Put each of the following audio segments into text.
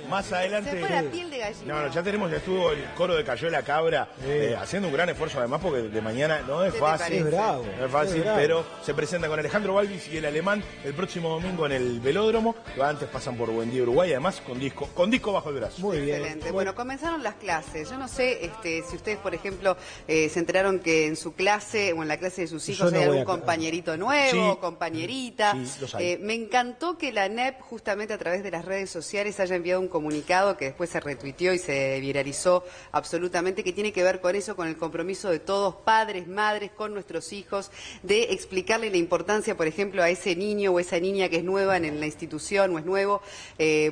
Más adelante. Se fue la piel de gallina. No, ya tenemos, ya estuvo el coro de Cayó la Cabra haciendo un gran esfuerzo además porque de mañana no es fácil. Es bravo. No es fácil, pero se presenta con Alejandro Balvis y el Alemán el próximo domingo en el Velódromo. Antes pasan por Buen Día Uruguay, además con disco bajo el brazo. Muy bien. Excelente. Bueno, comenzaron las clases. Yo no sé si ustedes, por ejemplo, se enteraron que en su clase o en la clase de sus hijos hay algún compañerito nuevo, compañerita. Sí, los hay. Me encantó que la ANEP, justamente a través de las redes sociales, haya enviado un comunicado que después se retuiteó y se viralizó absolutamente, que tiene que ver con eso, con el compromiso de todos, padres, madres, con nuestros hijos, de explicarle la importancia, por ejemplo, a ese niño o esa niña que es nueva en la institución o es nuevo,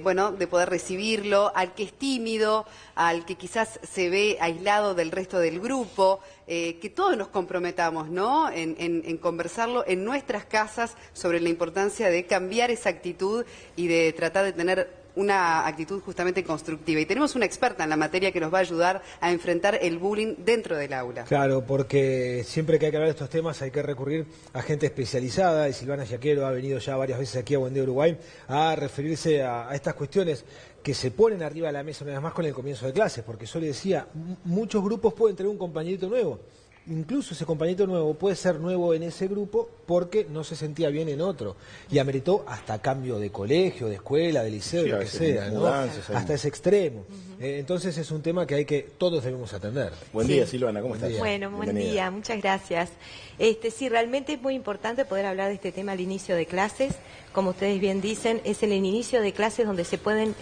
bueno, de poder recibirlo, al que es tímido, al que quizás se ve aislado del resto del grupo, que todos nos comprometamos, ¿no?, en conversarlo en nuestras casas sobre la importancia de cambiar esa actitud y de tratar de tener una actitud justamente constructiva. Y tenemos una experta en la materia que nos va a ayudar a enfrentar el bullying dentro del aula. Claro, porque siempre que hay que hablar de estos temas hay que recurrir a gente especializada, y Silvana Yaquero ha venido ya varias veces aquí a Buen Día Uruguay a referirse a estas cuestiones que se ponen arriba de la mesa una vez más con el comienzo de clases, porque yo le decía, muchos grupos pueden tener un compañerito nuevo. Incluso ese compañerito nuevo puede ser nuevo en ese grupo porque no se sentía bien en otro y ameritó hasta cambio de colegio, de escuela, de liceo, lo que sea, ¿no? Hasta ese extremo. Entonces es un tema que todos debemos atender. Buen día, Silvana, ¿cómo estás? Bueno, buen día, muchas gracias. Sí, realmente es muy importante poder hablar de este tema al inicio de clases. Como ustedes bien dicen, es en el inicio de clases donde se pueden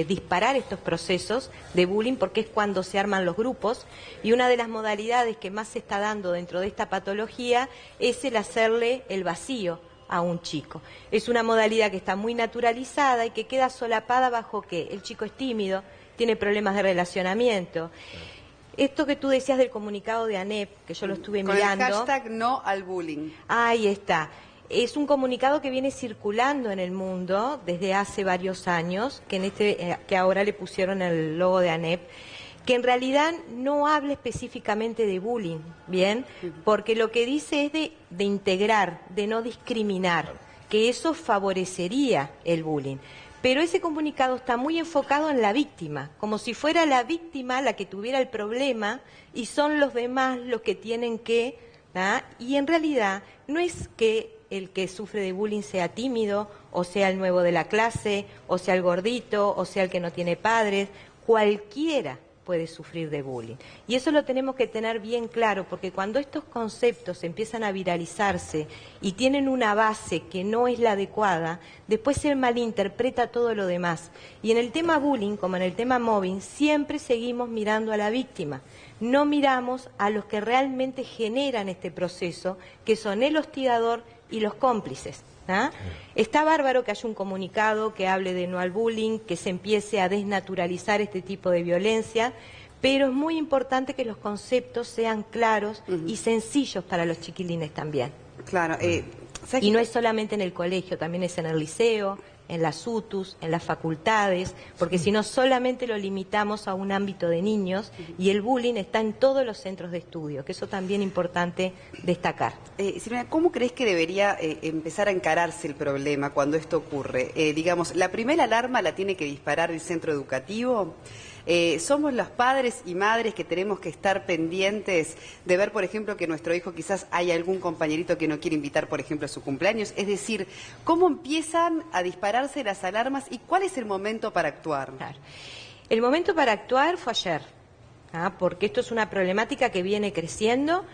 disparar estos procesos de bullying, porque es cuando se arman los grupos, y una de las modalidades que más se está dando dentro de esta patología es el hacerle el vacío a un chico. Es una modalidad que está muy naturalizada y que queda solapada bajo que el chico es tímido, tiene problemas de relacionamiento. Esto que tú decías del comunicado de ANEP, que yo lo estuve mirando... Con el hashtag no al bullying. Ahí está. Es un comunicado que viene circulando en el mundo desde hace varios años, que ahora le pusieron el logo de ANEP, que en realidad no habla específicamente de bullying, ¿bien? Porque lo que dice es de integrar, de no discriminar, que eso favorecería el bullying. Pero ese comunicado está muy enfocado en la víctima, como si fuera la víctima la que tuviera el problema y son los demás los que tienen que... ¿tá? Y en realidad no es que el que sufre de bullying sea tímido, o sea el nuevo de la clase, o sea el gordito, o sea el que no tiene padres, cualquiera puede sufrir de bullying. Y eso lo tenemos que tener bien claro, porque cuando estos conceptos empiezan a viralizarse y tienen una base que no es la adecuada, después se malinterpreta todo lo demás. Y en el tema bullying, como en el tema mobbing, siempre seguimos mirando a la víctima. No miramos a los que realmente generan este proceso, que son el hostigador y los cómplices. ¿Ah? Está bárbaro que haya un comunicado que hable de no al bullying, que se empiece a desnaturalizar este tipo de violencia, pero es muy importante que los conceptos sean claros y sencillos para los chiquilines también. Claro. Y no es solamente en el colegio, también es en el liceo, en las UTUs, en las facultades, porque si no solamente lo limitamos a un ámbito de niños y el bullying está en todos los centros de estudio, que eso también es importante destacar. Silvana, ¿cómo crees que debería empezar a encararse el problema cuando esto ocurre? Digamos, ¿la primera alarma la tiene que disparar el centro educativo? ¿Somos los padres y madres que tenemos que estar pendientes de ver, por ejemplo, que nuestro hijo quizás hay algún compañerito que no quiere invitar, por ejemplo, a su cumpleaños? Es decir, ¿cómo empiezan a dispararse las alarmas y cuál es el momento para actuar? Claro. El momento para actuar fue ayer, porque esto es una problemática que viene creciendo.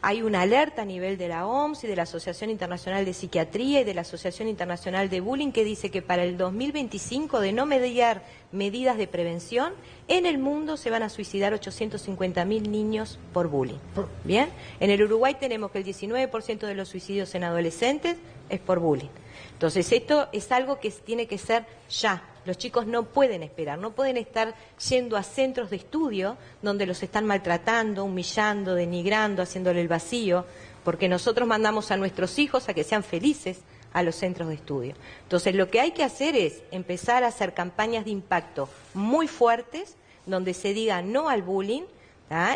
Hay una alerta a nivel de la OMS y de la Asociación Internacional de Psiquiatría y de la Asociación Internacional de Bullying que dice que para el 2025, de no mediar medidas de prevención, en el mundo se van a suicidar 850.000 niños por bullying. ¿Bien? En el Uruguay tenemos que el 19% de los suicidios en adolescentes es por bullying. Entonces esto es algo que tiene que ser ya. Los chicos no pueden esperar, no pueden estar yendo a centros de estudio donde los están maltratando, humillando, denigrando, haciéndole el vacío, porque nosotros mandamos a nuestros hijos a que sean felices a los centros de estudio. Entonces lo que hay que hacer es empezar a hacer campañas de impacto muy fuertes, donde se diga no al bullying,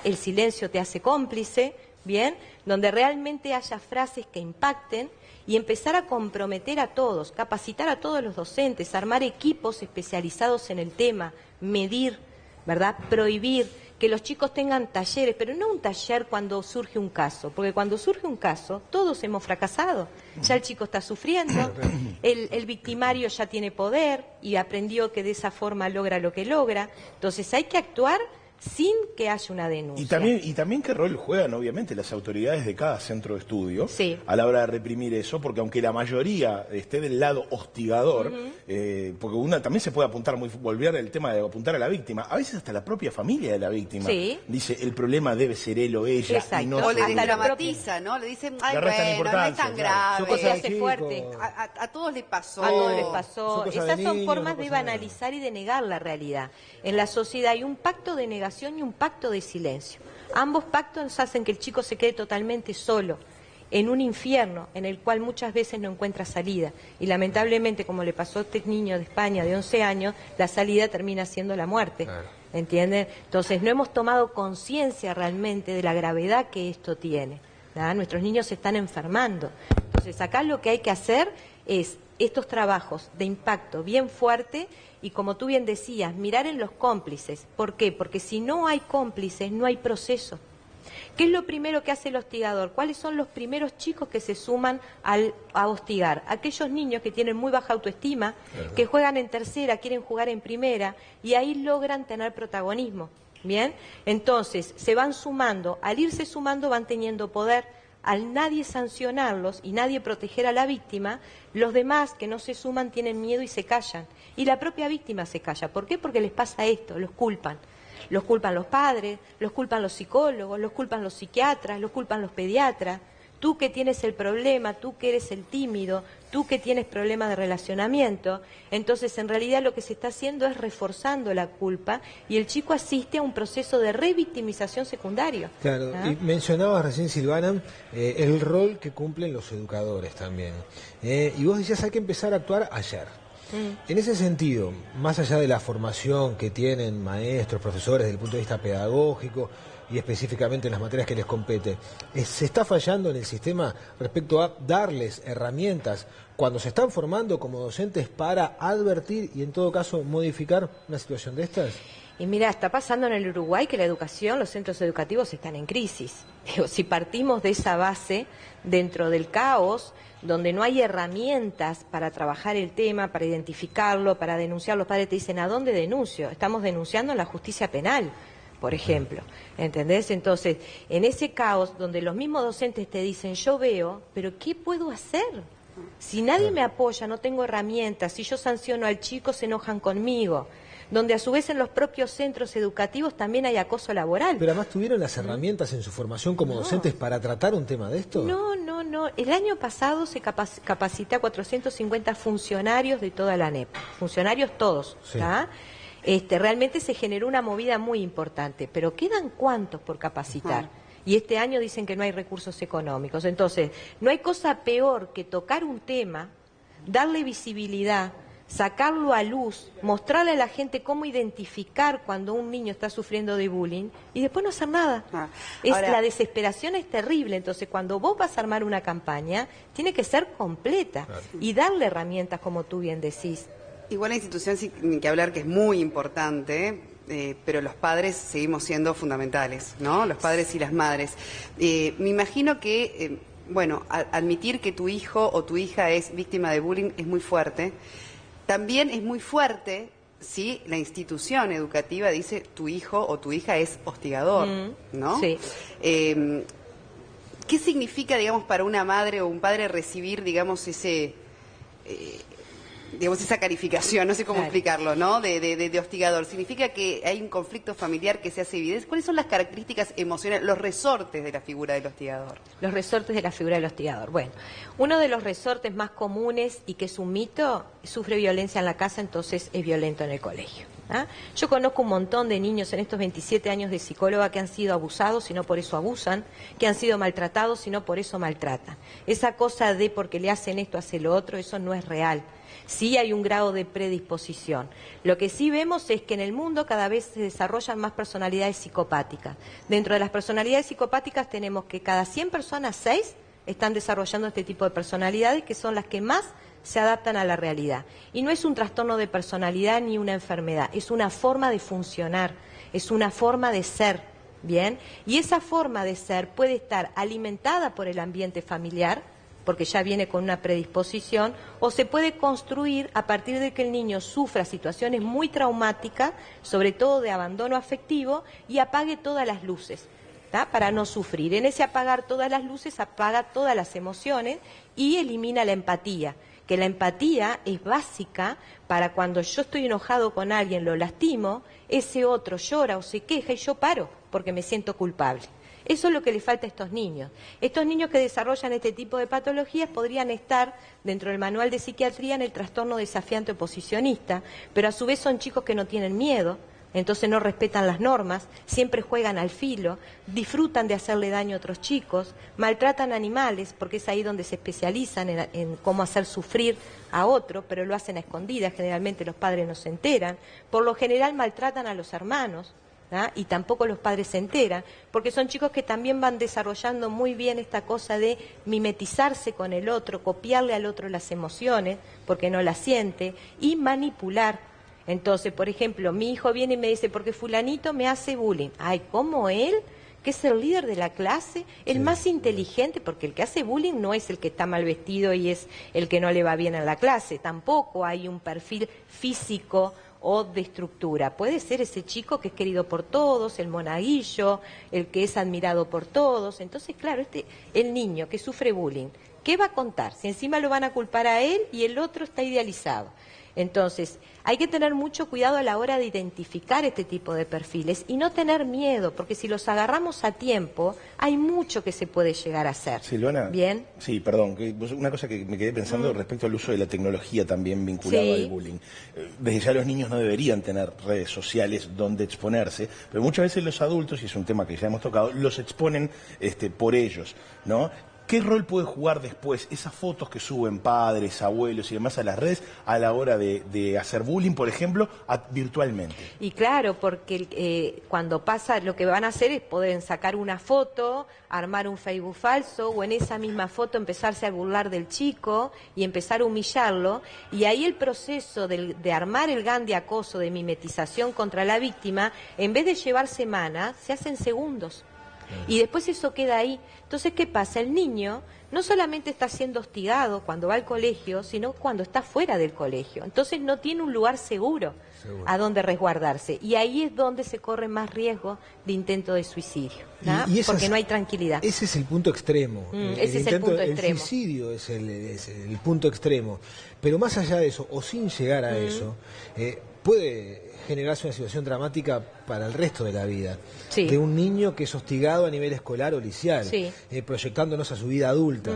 el silencio te hace cómplice, ¿bien? Donde realmente haya frases que impacten y empezar a comprometer a todos, capacitar a todos los docentes, armar equipos especializados en el tema, medir, ¿verdad? Prohibir, que los chicos tengan talleres, pero no un taller cuando surge un caso, porque cuando surge un caso todos hemos fracasado, ya el chico está sufriendo, el victimario ya tiene poder y aprendió que de esa forma logra lo que logra, entonces hay que actuar sin que haya una denuncia. Y también qué rol juegan, obviamente, las autoridades de cada centro de estudio sí. a la hora de reprimir eso, porque aunque la mayoría esté del lado hostigador, porque una también se puede apuntar volver al tema de apuntar a la víctima, a veces hasta la propia familia de la víctima sí. dice el problema debe ser él o ella. Exacto. Y no o le hasta dramatiza, ¿no? Le dicen, ay, le restan bueno, no es tan importancia, grave. Se hace fuerte. A todos les pasó. A todos les pasó. Esas son niños, formas no de pasa nada. banalizar y de negar la realidad. En la sociedad hay un pacto de negación y un pacto de silencio. Ambos pactos hacen que el chico se quede totalmente solo, en un infierno en el cual muchas veces no encuentra salida. Y lamentablemente, como le pasó a este niño de España de 11 años, la salida termina siendo la muerte. Claro. ¿Entienden? Entonces no hemos tomado conciencia realmente de la gravedad que esto tiene, ¿verdad? Nuestros niños se están enfermando. Entonces acá lo que hay que hacer es estos trabajos de impacto bien fuerte y, como tú bien decías, mirar en los cómplices. ¿Por qué? Porque si no hay cómplices, no hay proceso. ¿Qué es lo primero que hace el hostigador? ¿Cuáles son los primeros chicos que se suman a hostigar? Aquellos niños que tienen muy baja autoestima, que juegan en tercera, quieren jugar en primera, y ahí logran tener protagonismo. ¿Bien? Entonces, se van sumando. Al irse sumando van teniendo poder. Al nadie sancionarlos y nadie proteger a la víctima, los demás que no se suman tienen miedo y se callan. Y la propia víctima se calla. ¿Por qué? Porque les pasa esto, los culpan. Los culpan los padres, los culpan los psicólogos, los culpan los psiquiatras, los culpan los pediatras. Tú que tienes el problema, tú que eres el tímido, tú que tienes problemas de relacionamiento. Entonces, en realidad lo que se está haciendo es reforzando la culpa y el chico asiste a un proceso de revictimización secundario. Claro, ¿Ah? y mencionabas recién, Silvana, el rol que cumplen los educadores también. Y vos decías, hay que empezar a actuar ayer. En ese sentido, más allá de la formación que tienen maestros, profesores desde el punto de vista pedagógico y específicamente en las materias que les compete, ¿se está fallando en el sistema respecto a darles herramientas cuando se están formando como docentes para advertir y en todo caso modificar una situación de estas? Y mira, está pasando en el Uruguay que la educación, los centros educativos están en crisis. Si partimos de esa base, dentro del caos, donde no hay herramientas para trabajar el tema, para identificarlo, para denunciar, los padres te dicen, ¿a dónde denuncio? Estamos denunciando en la justicia penal, por ejemplo, ¿entendés? Entonces, en ese caos donde los mismos docentes te dicen, yo veo, pero ¿qué puedo hacer? Si nadie me apoya, no tengo herramientas, si yo sanciono al chico, se enojan conmigo. Donde a su vez en los propios centros educativos también hay acoso laboral. ¿Pero además tuvieron las herramientas en su formación como docentes para tratar un tema de esto? No. El año pasado se capacité a 450 funcionarios de toda la ANEP. Funcionarios todos, sí. Realmente se generó una movida muy importante, pero ¿quedan cuántos por capacitar? Y este año dicen que no hay recursos económicos. Entonces, no hay cosa peor que tocar un tema, darle visibilidad, sacarlo a luz, mostrarle a la gente cómo identificar cuando un niño está sufriendo de bullying y después no hacer nada. Ahora, la desesperación es terrible, entonces cuando vos vas a armar una campaña, tiene que ser completa y darle herramientas, como tú bien decís. Igual la institución, sin que hablar, que es muy importante, pero los padres seguimos siendo fundamentales, ¿no? Los padres y las madres. Me imagino que, admitir que tu hijo o tu hija es víctima de bullying es muy fuerte. También es muy fuerte si la institución educativa dice tu hijo o tu hija es hostigador, ¿no? Sí. ¿Qué significa, digamos, para una madre o un padre recibir, digamos, esa calificación, no sé cómo explicarlo, ¿no? De hostigador. ¿Significa que hay un conflicto familiar que se hace evidente? ¿Cuáles son las características emocionales, los resortes de la figura del hostigador? Los resortes de la figura del hostigador. Bueno, uno de los resortes más comunes y que es un mito, sufre violencia en la casa, entonces es violento en el colegio. ¿Ah? Yo conozco un montón de niños en estos 27 años de psicóloga que han sido abusados y no por eso abusan, que han sido maltratados y no por eso maltratan. Esa cosa de porque le hacen esto, hace lo otro, eso no es real. Sí hay un grado de predisposición. Lo que sí vemos es que en el mundo cada vez se desarrollan más personalidades psicopáticas. Dentro de las personalidades psicopáticas tenemos que cada 100 personas, 6 están desarrollando este tipo de personalidades que son las que más se adaptan a la realidad. Y no es un trastorno de personalidad ni una enfermedad, es una forma de funcionar, es una forma de ser, ¿bien? Y esa forma de ser puede estar alimentada por el ambiente familiar, porque ya viene con una predisposición, o se puede construir a partir de que el niño sufra situaciones muy traumáticas, sobre todo de abandono afectivo, y apague todas las luces, ¿tá? Para no sufrir. En ese apagar todas las luces, apaga todas las emociones y elimina la empatía, que la empatía es básica para cuando yo estoy enojado con alguien, lo lastimo, ese otro llora o se queja y yo paro porque me siento culpable. Eso es lo que le falta a estos niños. Estos niños que desarrollan este tipo de patologías podrían estar dentro del manual de psiquiatría en el trastorno desafiante oposicionista, pero a su vez son chicos que no tienen miedo, entonces no respetan las normas, siempre juegan al filo, disfrutan de hacerle daño a otros chicos, maltratan animales, porque es ahí donde se especializan en cómo hacer sufrir a otro, pero lo hacen a escondidas, generalmente los padres no se enteran, por lo general maltratan a los hermanos, ¿ah? Y tampoco los padres se enteran, porque son chicos que también van desarrollando muy bien esta cosa de mimetizarse con el otro, copiarle al otro las emociones, porque no las siente, y manipular. Entonces, por ejemplo, mi hijo viene y me dice, porque fulanito me hace bullying. Ay, ¿cómo él? Que es el líder de la clase, el más inteligente, porque el que hace bullying no es el que está mal vestido y es el que no le va bien en la clase, tampoco hay un perfil físico o de estructura. Puede ser ese chico que es querido por todos, el monaguillo, el que es admirado por todos. Entonces, claro, el niño que sufre bullying, ¿qué va a contar? Si encima lo van a culpar a él y el otro está idealizado. Entonces, hay que tener mucho cuidado a la hora de identificar este tipo de perfiles y no tener miedo, porque si los agarramos a tiempo, hay mucho que se puede llegar a hacer. Silvana, ¿Bien? Sí, perdón, una cosa que me quedé pensando respecto al uso de la tecnología también vinculado al bullying. Desde ya los niños no deberían tener redes sociales donde exponerse, pero muchas veces los adultos, y es un tema que ya hemos tocado, los exponen por ellos, ¿no? ¿Qué rol puede jugar después esas fotos que suben padres, abuelos y demás a las redes a la hora de hacer bullying, por ejemplo, virtualmente? Y claro, porque cuando pasa, lo que van a hacer es poder sacar una foto, armar un Facebook falso, o en esa misma foto empezarse a burlar del chico y empezar a humillarlo, y ahí el proceso de armar el GAN de acoso, de mimetización contra la víctima, en vez de llevar semanas, se hacen segundos. Y después eso queda ahí. Entonces, ¿qué pasa? El niño no solamente está siendo hostigado cuando va al colegio, sino cuando está fuera del colegio. Entonces no tiene un lugar seguro a donde resguardarse. Y ahí es donde se corre más riesgo de intento de suicidio, ¿no? Porque no hay tranquilidad. Ese es el punto extremo. Ese es el punto extremo. El suicidio es el punto extremo. Pero más allá de eso, o sin llegar a eso, puede generarse una situación dramática para el resto de la vida, de un niño que es hostigado a nivel escolar o liceal, proyectándonos a su vida adulta.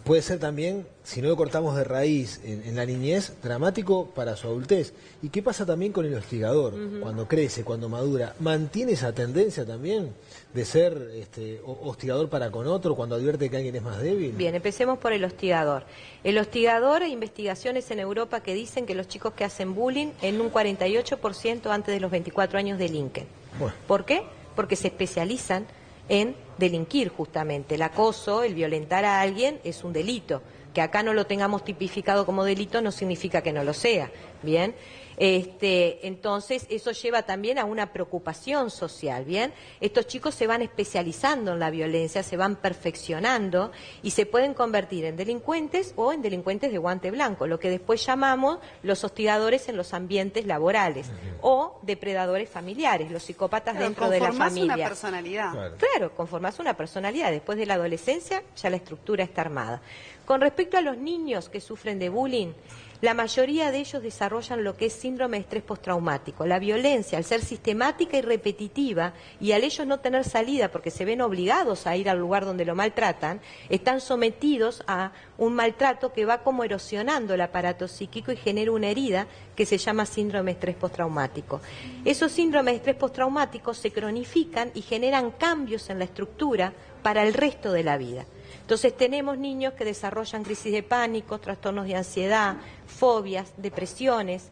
Puede ser también, si no lo cortamos de raíz en la niñez, dramático para su adultez. ¿Y qué pasa también con el hostigador? Cuando crece, cuando madura, ¿mantiene esa tendencia también de ser hostigador para con otro cuando advierte que alguien es más débil? Bien, empecemos por el hostigador. El hostigador, hay investigaciones en Europa que dicen que los chicos que hacen bullying en un 48% antes de los 24 años delinquen. Bueno. ¿Por qué? Porque se especializan en delinquir justamente. El acoso, el violentar a alguien es un delito. Que acá no lo tengamos tipificado como delito no significa que no lo sea, ¿bien? Entonces, eso lleva también a una preocupación social, ¿bien? Estos chicos se van especializando en la violencia, se van perfeccionando y se pueden convertir en delincuentes o en delincuentes de guante blanco, lo que después llamamos los hostigadores en los ambientes laborales o depredadores familiares, los psicópatas dentro de la familia. Una personalidad. Claro, conformás una personalidad. Después de la adolescencia ya la estructura está armada. Con respecto a los niños que sufren de bullying, la mayoría de ellos desarrollan lo que es síndrome de estrés postraumático. La violencia, al ser sistemática y repetitiva, y al ellos no tener salida porque se ven obligados a ir al lugar donde lo maltratan, están sometidos a un maltrato que va como erosionando el aparato psíquico y genera una herida que se llama síndrome de estrés postraumático. Esos síndromes de estrés postraumáticos se cronifican y generan cambios en la estructura para el resto de la vida. Entonces tenemos niños que desarrollan crisis de pánico, trastornos de ansiedad, fobias, depresiones,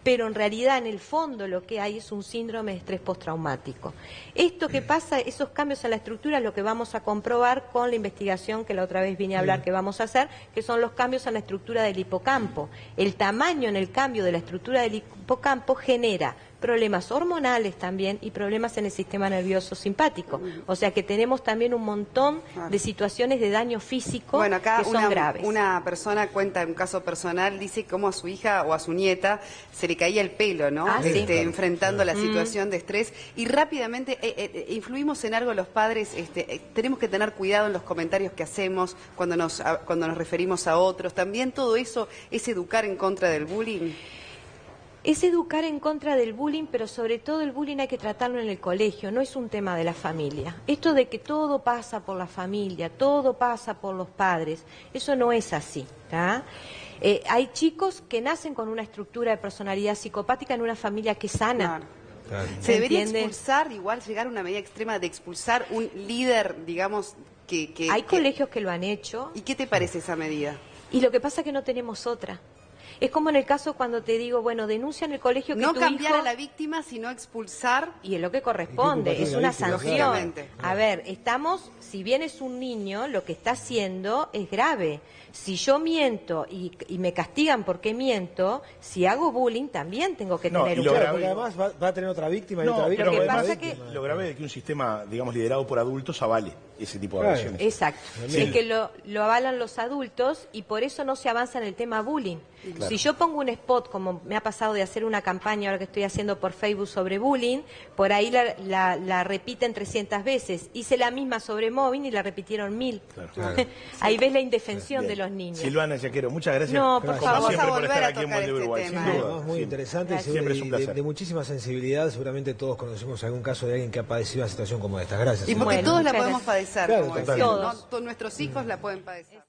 Pero en realidad en el fondo lo que hay es un síndrome de estrés postraumático. Esto que pasa, esos cambios en la estructura, es lo que vamos a comprobar con la investigación que la otra vez vine a hablar que vamos a hacer, que son los cambios en la estructura del hipocampo. El tamaño en el cambio de la estructura del hipocampo genera problemas hormonales también y problemas en el sistema nervioso simpático. O sea que tenemos también un montón de situaciones de daño físico que son graves. Una persona cuenta un caso personal, dice cómo a su hija o a su nieta se le caía el pelo, ¿no? Sí. Enfrentando la situación de estrés. Y rápidamente influimos en algo los padres, tenemos que tener cuidado en los comentarios que hacemos cuando nos referimos a otros. También todo eso es educar en contra del bullying. Es educar en contra del bullying, pero sobre todo el bullying hay que tratarlo en el colegio, no es un tema de la familia. Esto de que todo pasa por la familia, todo pasa por los padres, eso no es así. Hay chicos que nacen con una estructura de personalidad psicopática en una familia que es sana. Claro. ¿Se debería expulsar, igual llegar a una medida extrema de expulsar un líder, digamos, Hay colegios que lo han hecho. ¿Y qué te parece esa medida? Y lo que pasa es que no tenemos otra. Es como en el caso cuando te digo, bueno, denuncia en el colegio que no tu cambiar hijo... a la víctima, sino expulsar. Y es lo que corresponde, es una sanción. Lógicamente. A ver, si bien es un niño, lo que está haciendo es grave. Si yo miento y me castigan porque miento, si hago bullying también tengo que tener un... Claro, porque además va a tener otra víctima y otra víctima. Lo que pasa que... Lo grave es que un sistema, digamos, liderado por adultos avale ese tipo de agresiones. Exacto. Sí. Es que lo avalan los adultos y por eso no se avanza en el tema bullying. Claro. Si yo pongo un spot, como me ha pasado de hacer una campaña ahora que estoy haciendo por Facebook sobre bullying, por ahí la repiten 300 veces. Hice la misma sobre móvil y la repitieron 1000. Claro. Ahí ves la indefensión de los niños. Silvana Yaquero, muchas gracias. No, por como favor. siempre, Vamos a por estar volver a aquí en tocar Buen de Uruguay. este Sin tema. duda. Además, muy interesante y Siempre es un placer. de muchísima sensibilidad. Seguramente todos conocemos algún caso de alguien que ha padecido una situación como esta. Gracias. Y porque Bueno, todos la muchas podemos padecer, Claro, como totalmente. decíamos, ¿no? Nuestros hijos la pueden padecer.